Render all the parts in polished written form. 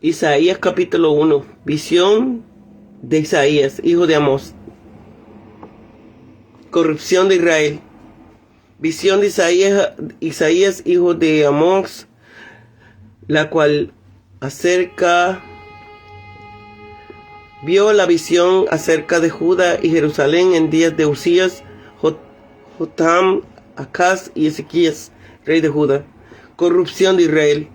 Isaías capítulo 1. Visión de Isaías, hijo de Amós. Corrupción de Israel. Visión de Isaías, hijo de Amós, la cual vio la visión acerca de Judá y Jerusalén en días de Usías, Jotam, Acaz y Ezequías, rey de Judá. Corrupción de Israel.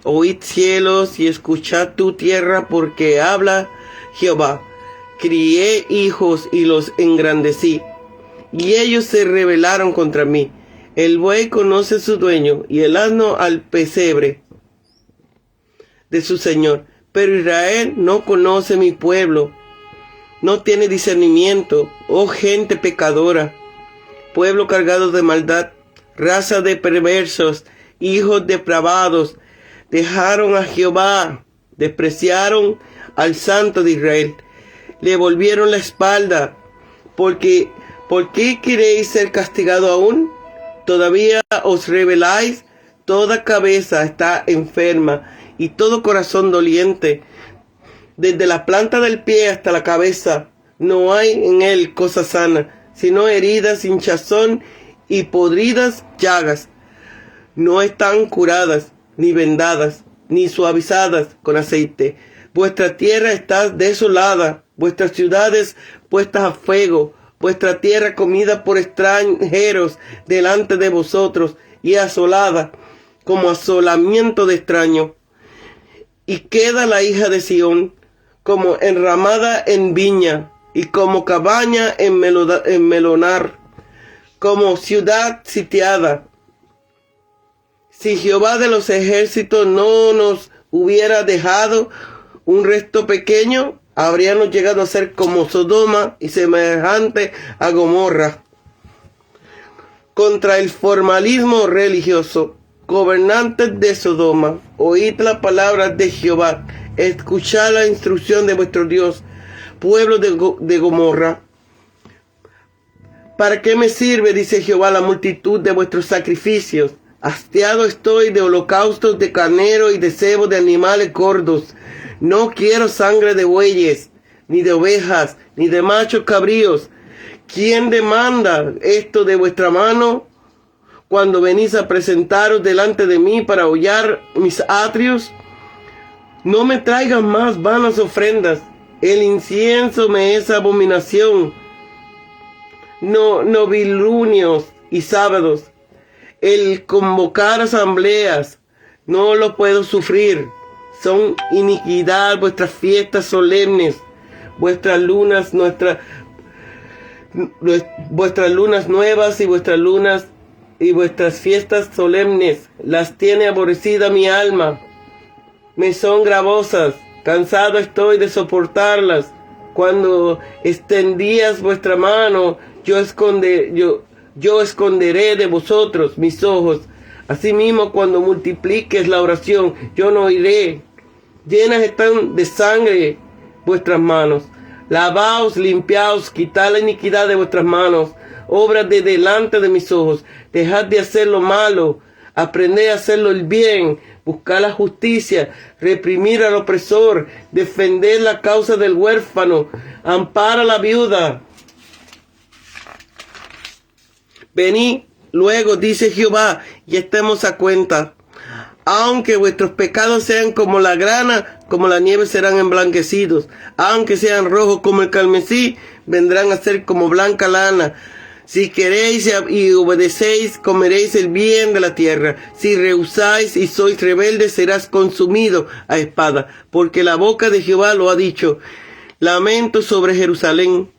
Oíd cielos y escuchad tu tierra, porque habla Jehová. Crié hijos y los engrandecí, y ellos se rebelaron contra mí. El buey conoce su dueño, y el asno al pesebre de su señor. Pero Israel no conoce mi pueblo, no tiene discernimiento, oh gente pecadora, pueblo cargado de maldad, raza de perversos, hijos depravados. Dejaron a Jehová, despreciaron al Santo de Israel, le volvieron la espalda. ¿Por qué queréis ser castigado aún? ¿Todavía os rebeláis? Toda cabeza está enferma y todo corazón doliente. Desde la planta del pie hasta la cabeza no hay en él cosa sana, sino heridas, hinchazón y podridas llagas. No están curadas, ni vendadas, ni suavizadas con aceite. Vuestra tierra está desolada, vuestras ciudades puestas a fuego, vuestra tierra comida por extranjeros delante de vosotros, y asolada como asolamiento de extraño. Y queda la hija de Sión como enramada en viña, y como cabaña en melonar, como ciudad sitiada. Si Jehová de los ejércitos no nos hubiera dejado un resto pequeño, habríamos llegado a ser como Sodoma y semejante a Gomorra. Contra el formalismo religioso, gobernantes de Sodoma, oíd la palabra de Jehová, escuchad la instrucción de vuestro Dios, pueblo de Gomorra. ¿Para qué me sirve, dice Jehová, la multitud de vuestros sacrificios? Hastiado estoy de holocaustos de carnero y de cebo de animales gordos. No quiero sangre de bueyes, ni de ovejas, ni de machos cabríos. ¿Quién demanda esto de vuestra mano cuando venís a presentaros delante de mí para hollar mis atrios? No me traigan más vanas ofrendas. El incienso me es abominación. Novilunios y sábados. El convocar asambleas, no lo puedo sufrir. Son iniquidad vuestras fiestas solemnes, vuestras lunas nuevas y vuestras fiestas solemnes. Las tiene aborrecida mi alma. Me son gravosas, cansado estoy de soportarlas. Cuando extendías vuestra mano, yo esconderé de vosotros mis ojos. Asimismo, cuando multipliques la oración, yo no oiré. Llenas están de sangre vuestras manos. Lavaos, limpiaos, quitad la iniquidad de vuestras manos. Obras de delante de mis ojos. Dejad de hacer lo malo. Aprended a hacerlo el bien. Buscad la justicia. Reprimir al opresor. Defender la causa del huérfano. Ampara a la viuda. Venid luego, dice Jehová, y estemos a cuenta. Aunque vuestros pecados sean como la grana, como la nieve serán emblanquecidos. Aunque sean rojos como el carmesí, vendrán a ser como blanca lana. Si queréis y obedecéis, comeréis el bien de la tierra. Si rehusáis y sois rebeldes, serás consumido a espada. Porque la boca de Jehová lo ha dicho. Lamento sobre Jerusalén,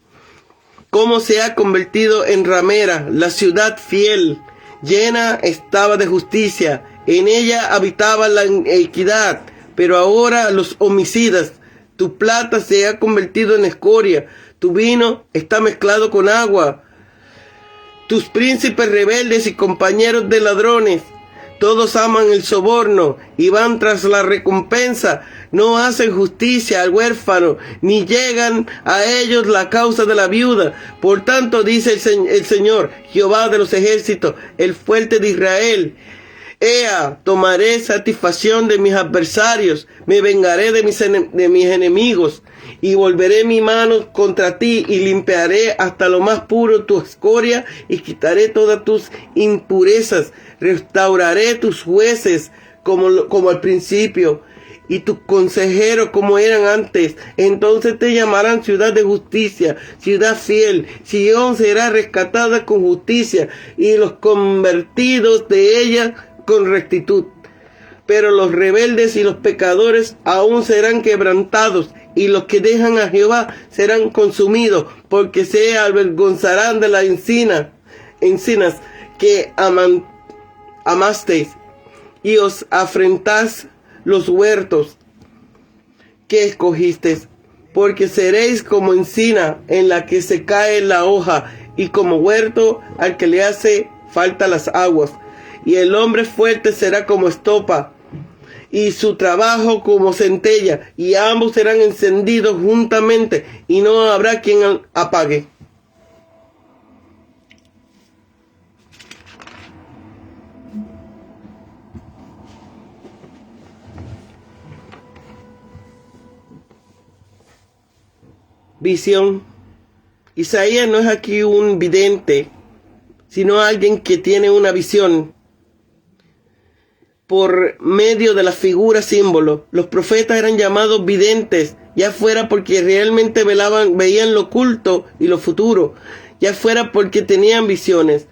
cómo se ha convertido en ramera, la ciudad fiel. Llena estaba de justicia, en ella habitaba la equidad, pero ahora los homicidas. Tu plata se ha convertido en escoria, tu vino está mezclado con agua. Tus príncipes rebeldes y compañeros de ladrones, todos aman el soborno y van tras la recompensa. No hacen justicia al huérfano, ni llegan a ellos la causa de la viuda. Por tanto, dice el Señor, Jehová de los ejércitos, el fuerte de Israel, Ea, tomaré satisfacción de mis adversarios, me vengaré de mis enemigos, y volveré mi mano contra ti, y limpiaré hasta lo más puro tu escoria, y quitaré todas tus impurezas, restauraré tus jueces como al principio, y tus consejeros como eran antes. Entonces te llamarán ciudad de justicia, ciudad fiel. Sión será rescatada con justicia, y los convertidos de ella con rectitud. Pero los rebeldes y los pecadores aún serán quebrantados, y los que dejan a Jehová serán consumidos, porque se avergonzarán de las encinas que amasteis, y os afrentás los huertos que escogisteis, porque seréis como encina en la que se cae la hoja, y como huerto al que le hace falta las aguas. Y el hombre fuerte será como estopa, y su trabajo como centella, y ambos serán encendidos juntamente, y no habrá quien apague. Visión. Isaías no es aquí un vidente, sino alguien que tiene una visión por medio de la figura símbolo. Los profetas eran llamados videntes, ya fuera porque realmente veían lo oculto y lo futuro, ya fuera porque tenían visiones.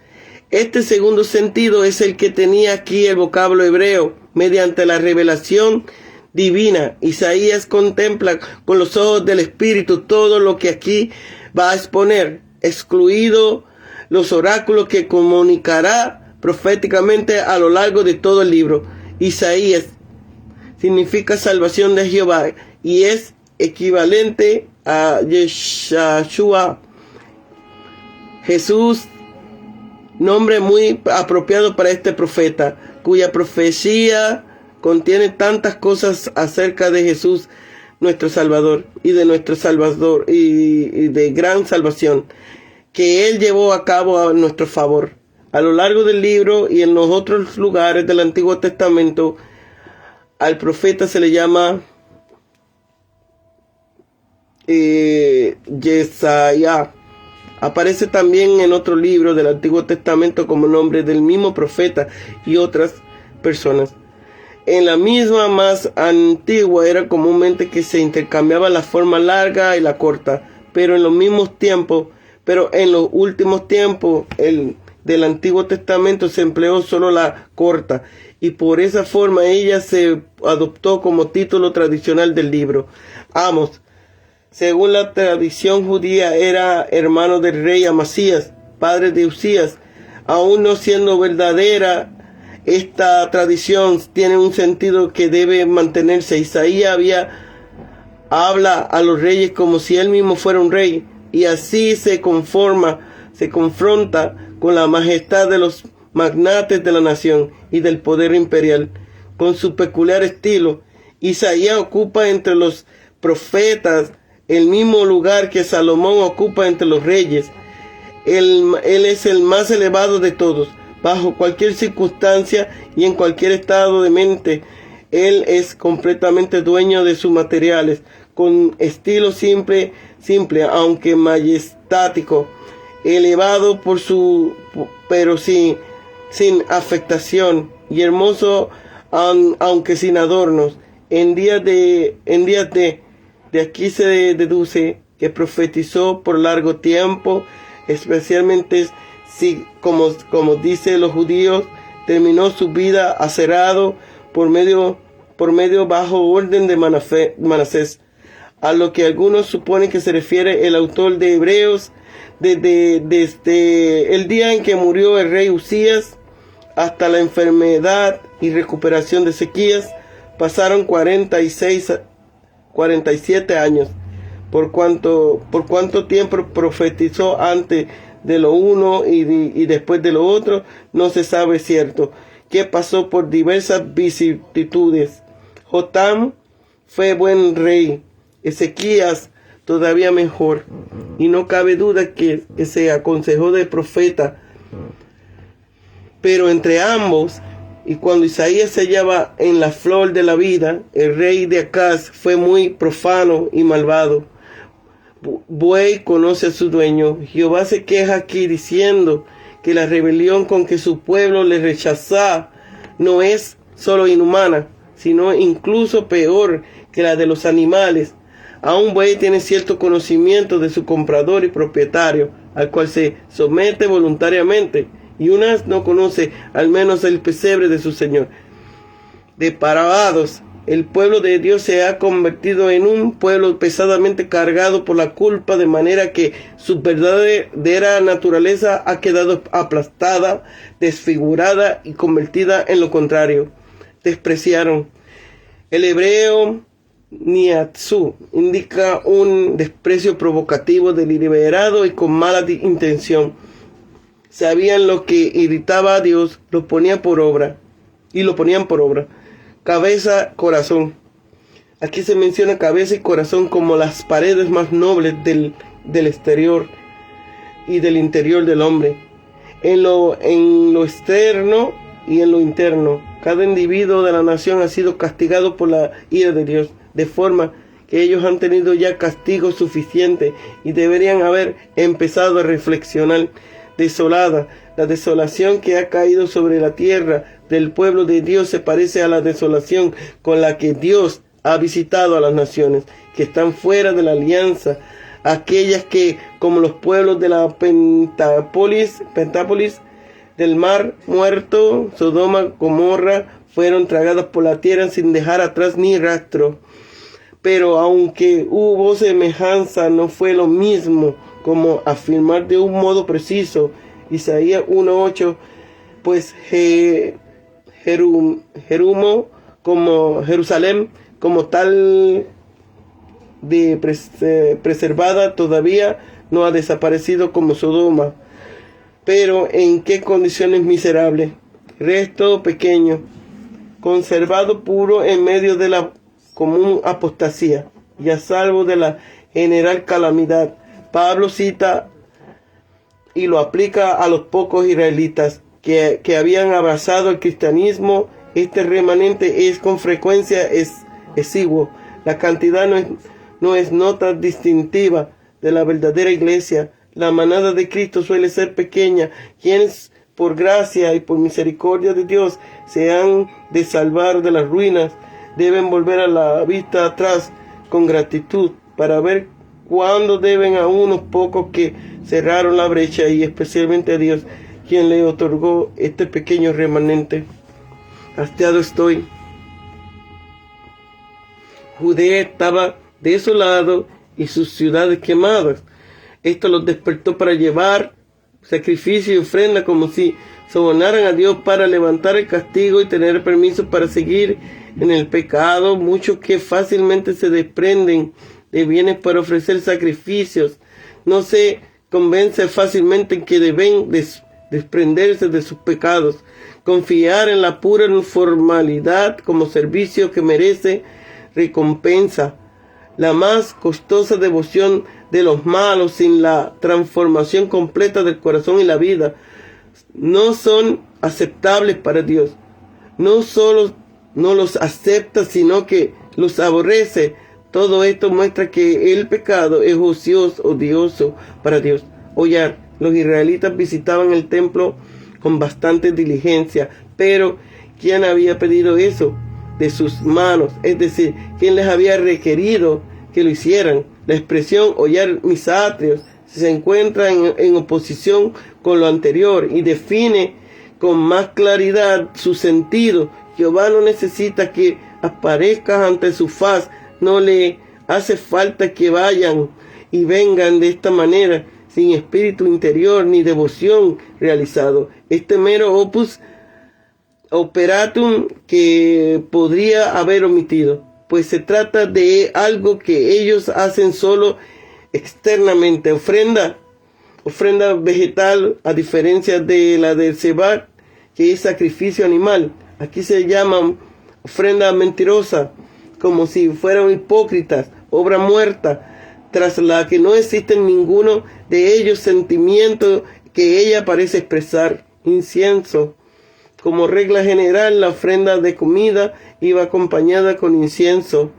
Este segundo sentido es el que tenía aquí el vocablo hebreo, mediante la revelación divina. Isaías contempla con los ojos del Espíritu todo lo que aquí va a exponer, excluido los oráculos que comunicará proféticamente a lo largo de todo el libro. Isaías significa salvación de Jehová y es equivalente a Yeshua, Jesús, nombre muy apropiado para este profeta, cuya profecía contiene tantas cosas acerca de Jesús, nuestro Salvador, y de nuestro Salvador, y de gran salvación, que Él llevó a cabo a nuestro favor. A lo largo del libro y en los otros lugares del Antiguo Testamento, al profeta se le llama Yesaya. Aparece también en otro libro del Antiguo Testamento como nombre del mismo profeta y otras personas. En la misma más antigua era comúnmente que se intercambiaba la forma larga y la corta, pero en los últimos tiempos del Antiguo Testamento se empleó solo la corta, y por esa forma ella se adoptó como título tradicional del libro. Amos, según la tradición judía, era hermano del rey Amasías, padre de Usías. Aún no siendo verdadera, esta tradición tiene un sentido que debe mantenerse. Isaías habla a los reyes como si él mismo fuera un rey, y así se confronta con la majestad de los magnates de la nación y del poder imperial. Con su peculiar estilo, Isaías ocupa entre los profetas el mismo lugar que Salomón ocupa entre los reyes. Él es el más elevado de todos. Bajo cualquier circunstancia y en cualquier estado de mente, él es completamente dueño de sus materiales, con estilo simple, aunque majestático, elevado pero sin afectación, y hermoso, aunque sin adornos. En días de aquí se deduce que profetizó por largo tiempo, especialmente si, como dicen los judíos, terminó su vida aserrado por medio bajo orden de Manasés, a lo que algunos suponen que se refiere el autor de Hebreos. Desde el día en que murió el rey Usías hasta la enfermedad y recuperación de Ezequías pasaron 47 años. Por cuánto tiempo profetizó antes de lo uno y después de lo otro, no se sabe cierto, que pasó por diversas vicisitudes. Jotam fue buen rey, Ezequías todavía mejor, y no cabe duda que se aconsejó de profeta, pero entre ambos Y cuando Isaías se hallaba en la flor de la vida, el rey de Acaz fue muy profano y malvado. Buey conoce a su dueño. Jehová se queja aquí diciendo que la rebelión con que su pueblo le rechaza no es solo inhumana, sino incluso peor que la de los animales. Aún buey tiene cierto conocimiento de su comprador y propietario, al cual se somete voluntariamente, y un asno conoce al menos el pesebre de su señor. Depravados, el pueblo de Dios se ha convertido en un pueblo pesadamente cargado por la culpa, de manera que su verdadera naturaleza ha quedado aplastada, desfigurada y convertida en lo contrario. Despreciaron. El hebreo niatsu indica un desprecio provocativo, deliberado y con mala intención. Sabían lo que irritaba a Dios, lo ponían por obra. Cabeza, corazón. Aquí se menciona cabeza y corazón como las paredes más nobles del exterior y del interior del hombre. En lo externo y en lo interno, cada individuo de la nación ha sido castigado por la ira de Dios, de forma que ellos han tenido ya castigo suficiente y deberían haber empezado a reflexionar. Desolada, la desolación que ha caído sobre la tierra del pueblo de Dios se parece a la desolación con la que Dios ha visitado a las naciones que están fuera de la alianza, aquellas que, como los pueblos de la Pentápolis del mar muerto, Sodoma, Gomorra, fueron tragadas por la tierra sin dejar atrás ni rastro. Pero aunque hubo semejanza, no fue lo mismo como afirmar de un modo preciso. Isaías 1:8, pues Jerusalén como tal de preservada todavía no ha desaparecido como Sodoma, pero en qué condiciones miserables. Resto pequeño, conservado puro en medio de la común apostasía y a salvo de la general calamidad. Pablo cita y lo aplica a los pocos israelitas que habían abrazado el cristianismo. Este remanente es con frecuencia exiguo. La cantidad no es nota distintiva de la verdadera iglesia. La manada de Cristo suele ser pequeña. Quienes por gracia y por misericordia de Dios se han de salvar de las ruinas deben volver a la vista atrás con gratitud para ver cuándo deben a unos pocos que cerraron la brecha, y especialmente a Dios, quien le otorgó este pequeño remanente. Hastiado estoy. Judea estaba desolado y sus ciudades quemadas. Esto los despertó para llevar sacrificio y ofrenda, como si sobornaran a Dios para levantar el castigo y tener permiso para seguir en el pecado. Muchos que fácilmente se desprenden de bienes para ofrecer sacrificios no se convence fácilmente que deben desprenderse de sus pecados, confiar en la pura formalidad como servicio que merece recompensa. La más costosa devoción de los malos, sin la transformación completa del corazón y la vida, no son aceptables para Dios. No solo no los acepta, sino que los aborrece. Todo esto muestra que el pecado es odioso para Dios. Oye, los israelitas visitaban el templo con bastante diligencia, pero ¿quién había pedido eso de sus manos? Es decir, ¿quién les había requerido que lo hicieran? La expresión hollar mis atrios se encuentra en oposición con lo anterior y define con más claridad su sentido. Jehová no necesita que aparezcas ante su faz, no le hace falta que vayan y vengan de esta manera, sin espíritu interior ni devoción realizado. Este mero opus operatum que podría haber omitido, pues se trata de algo que ellos hacen solo externamente. Ofrenda vegetal, a diferencia de la del Sebat, que es sacrificio animal. Aquí se llama ofrenda mentirosa, como si fueran hipócritas, obra muerta, tras la que no existe ninguno de ellos sentimiento que ella parece expresar. Incienso, Como regla general, la ofrenda de comida iba acompañada con incienso,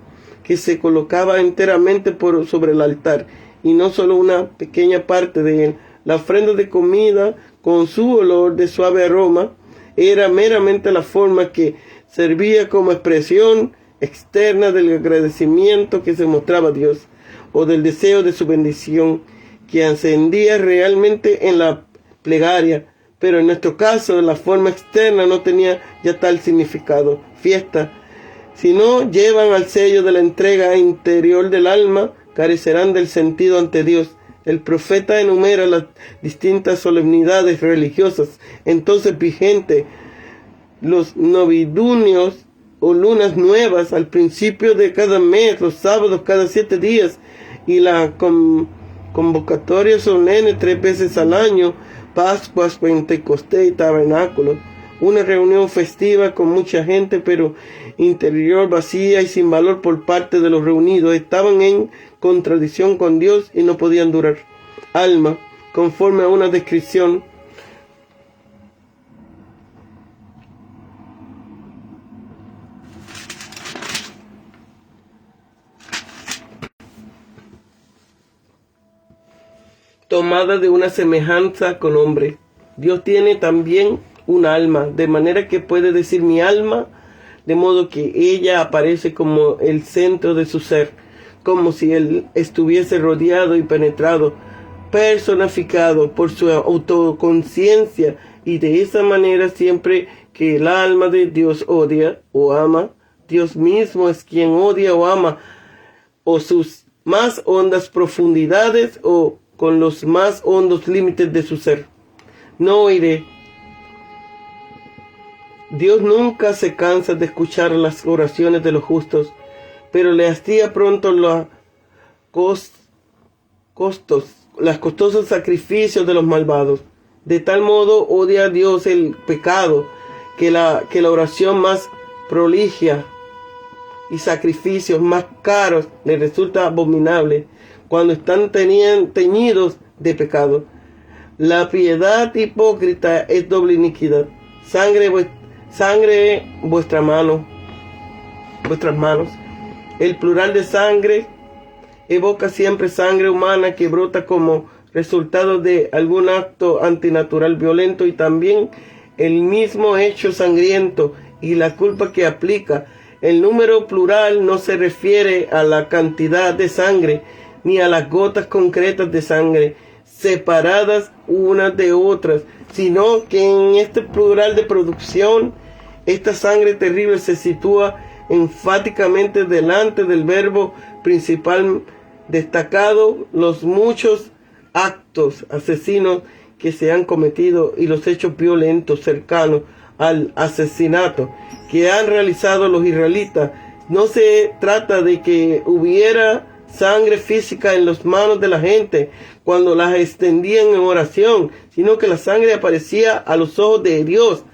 que se colocaba enteramente sobre el altar, y no solo una pequeña parte de él. La ofrenda de comida, con su olor de suave aroma, era meramente la forma que servía como expresión externa del agradecimiento que se mostraba a Dios, o del deseo de su bendición, que ascendía realmente en la plegaria. Pero en nuestro caso, la forma externa no tenía ya tal significado, fiesta. Si no llevan al sello de la entrega interior del alma, carecerán del sentido ante Dios. El profeta enumera las distintas solemnidades religiosas entonces vigentes, los novidunios o lunas nuevas al principio de cada mes, los sábados cada 7 días, y la convocatoria solemne 3 veces al año, Pascuas, Pentecostés y Tabernáculo. Una reunión festiva con mucha gente, pero interior vacía y sin valor por parte de los reunidos. Estaban en contradicción con Dios y no podían durar. Alma, conforme a una descripción, tomada de una semejanza con hombre. Dios tiene también un alma, de manera que puede decir mi alma, de modo que ella aparece como el centro de su ser, como si él estuviese rodeado y penetrado, personificado por su autoconciencia, y de esa manera siempre que el alma de Dios odia o ama, Dios mismo es quien odia o ama, o sus más hondas profundidades o con los más hondos límites de su ser. No oiré. Dios nunca se cansa de escuchar las oraciones de los justos, pero le hastía pronto los costosos sacrificios de los malvados. De tal modo odia a Dios el pecado, que la oración más prolija y sacrificios más caros le resulta abominable cuando están teñidos de pecado. La piedad hipócrita es doble iniquidad. Sangre vuestras manos. El plural de sangre evoca siempre sangre humana que brota como resultado de algún acto antinatural violento, y también el mismo hecho sangriento y la culpa que aplica. El número plural no se refiere a la cantidad de sangre ni a las gotas concretas de sangre separadas unas de otras, sino que en este plural de producción, esta sangre terrible se sitúa enfáticamente delante del verbo principal destacado, los muchos actos asesinos que se han cometido y los hechos violentos cercanos al asesinato que han realizado los israelitas. No se trata de que hubiera sangre física en las manos de la gente cuando las extendían en oración, sino que la sangre aparecía a los ojos de Dios,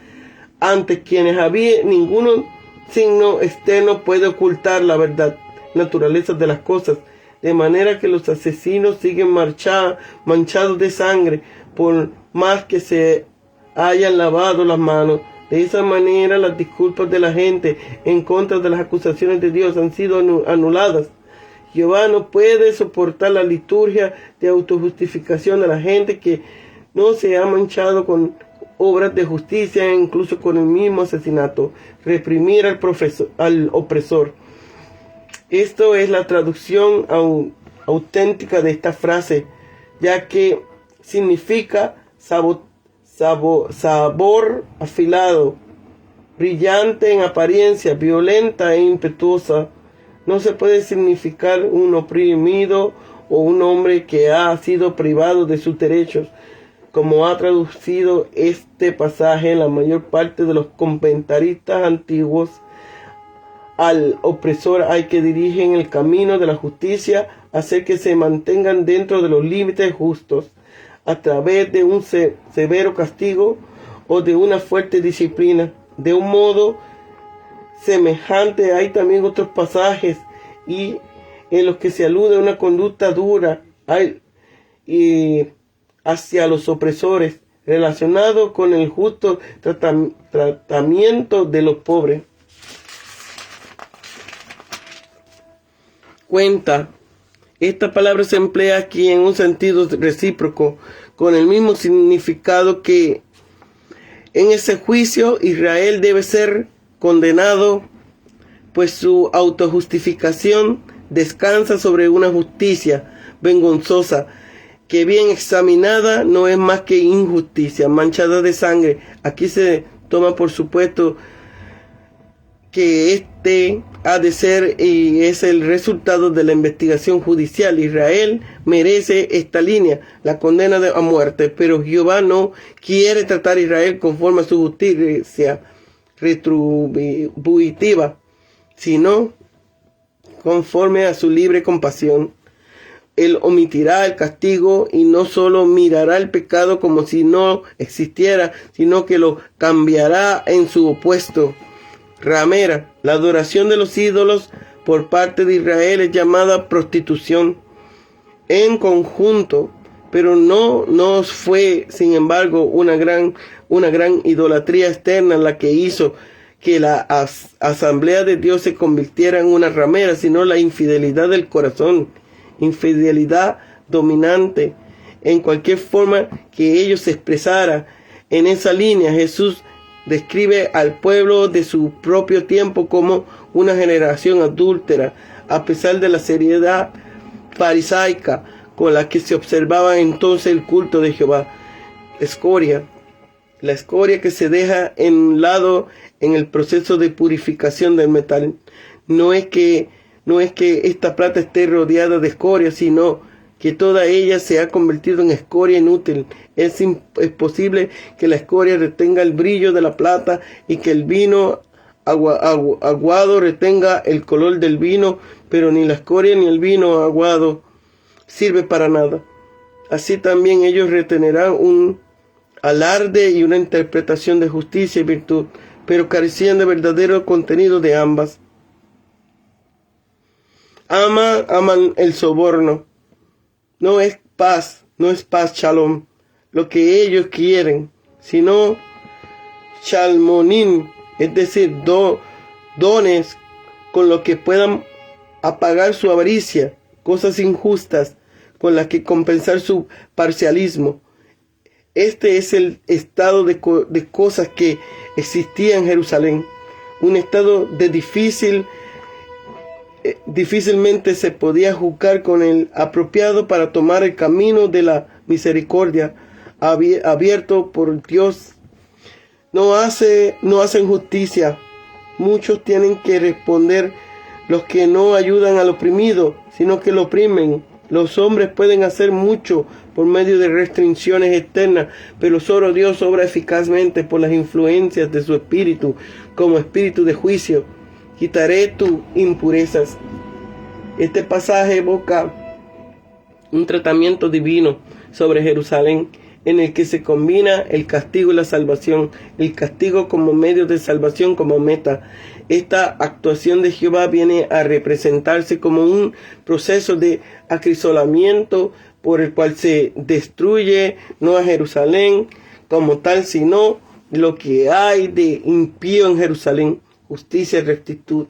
ante quienes había ningún signo externo puede ocultar la verdad, naturaleza de las cosas, de manera que los asesinos siguen manchados de sangre, por más que se hayan lavado las manos. De esa manera las disculpas de la gente en contra de las acusaciones de Dios han sido anuladas. Jehová no puede soportar la liturgia de autojustificación de la gente que no se ha manchado con obras de justicia, incluso con el mismo asesinato. Reprimir al opresor. Esto es la traducción auténtica de esta frase, ya que significa sabor afilado, brillante en apariencia, violenta e impetuosa. No se puede significar un oprimido o un hombre que ha sido privado de sus derechos, como ha traducido este pasaje la mayor parte de los comentaristas antiguos. Al opresor hay que dirigir en el camino de la justicia, hacer que se mantengan dentro de los límites justos, a través de un severo castigo o de una fuerte disciplina. De un modo semejante hay también otros pasajes y en los que se alude a una conducta dura y hacia los opresores. relacionado con el justo tratamiento de los pobres. Cuenta. Esta palabra se emplea aquí en un sentido recíproco, con el mismo significado que en ese juicio Israel debe ser condenado, pues su autojustificación descansa sobre una justicia vergonzosa, que bien examinada no es más que injusticia, manchada de sangre. Aquí se toma por supuesto que este ha de ser y es el resultado de la investigación judicial. Israel merece esta línea, la condena a muerte, pero Jehová no quiere tratar a Israel conforme a su justicia retributiva, sino conforme a su libre compasión. Él omitirá el castigo y no solo mirará el pecado como si no existiera, sino que lo cambiará en su opuesto. Ramera, la adoración de los ídolos por parte de Israel es llamada prostitución en conjunto, pero no fue, sin embargo, una gran idolatría externa la que hizo que la asamblea de Dios se convirtiera en una ramera, sino la infidelidad del corazón, infidelidad dominante, en cualquier forma que ellos se expresara. En esa línea, Jesús describe al pueblo de su propio tiempo como una generación adúltera, a pesar de la seriedad farisaica con la que se observaba entonces el culto de Jehová. Escoria, la escoria que se deja en un lado en el proceso de purificación del metal. No es que esta plata esté rodeada de escoria, sino que toda ella se ha convertido en escoria inútil. Es posible que la escoria retenga el brillo de la plata y que el vino aguado retenga el color del vino, pero ni la escoria ni el vino aguado sirve para nada. Así también ellos retenerán un alarde y una interpretación de justicia y virtud, pero carecían de verdadero contenido de ambas. Aman el soborno. No es paz, shalom, lo que ellos quieren, sino shalmonim, es decir, dones con los que puedan apagar su avaricia, cosas injustas con las que compensar su parcialismo. Este es el estado de cosas que existía en Jerusalén, un estado de difícilmente se podía juzgar con el apropiado para tomar el camino de la misericordia abierto por Dios. No hacen justicia. Muchos tienen que responder los que no ayudan al oprimido, sino que lo oprimen. Los hombres pueden hacer mucho por medio de restricciones externas, pero solo Dios obra eficazmente por las influencias de su espíritu, como espíritu de juicio. Quitaré tus impurezas. Este pasaje evoca un tratamiento divino sobre Jerusalén, en el que se combina el castigo y la salvación, el castigo como medio de salvación como meta. Esta actuación de Jehová viene a representarse como un proceso de acrisolamiento por el cual se destruye no a Jerusalén como tal, sino lo que hay de impío en Jerusalén. Justicia y rectitud.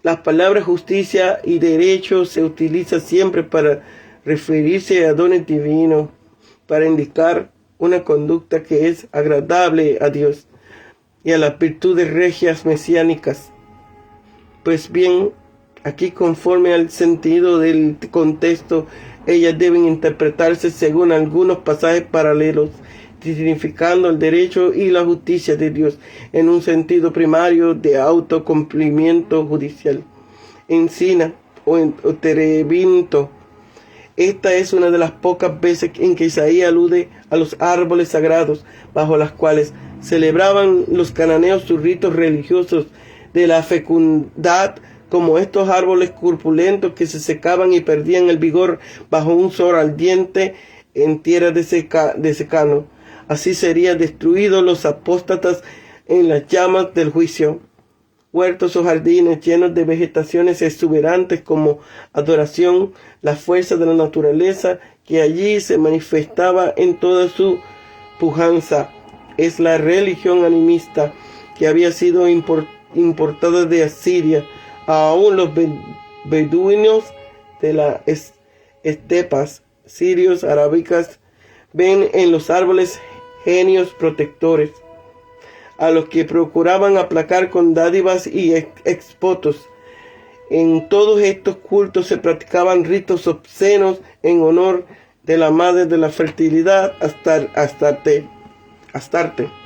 Las palabras justicia y derecho se utilizan siempre para referirse a dones divinos, para indicar una conducta que es agradable a Dios y a las virtudes regias mesiánicas. Pues bien, aquí conforme al sentido del contexto, ellas deben interpretarse según algunos pasajes paralelos, significando el derecho y la justicia de Dios en un sentido primario de autocumplimiento judicial. Encina o terebinto. Esta es una de las pocas veces en que Isaías alude a los árboles sagrados, bajo las cuales celebraban los cananeos sus ritos religiosos de la fecundidad, como estos árboles corpulentos que se secaban y perdían el vigor bajo un sol ardiente en tierra de secano. Así serían destruidos los apóstatas en las llamas del juicio. Huertos o jardines llenos de vegetaciones exuberantes como adoración, la fuerza de la naturaleza que allí se manifestaba en toda su pujanza es la religión animista que había sido importada de Asiria. Aún los beduinos de las estepas sirios arábicas ven en los árboles genios protectores, a los que procuraban aplacar con dádivas y exvotos. En todos estos cultos se practicaban ritos obscenos en honor de la madre de la fertilidad, Astarte.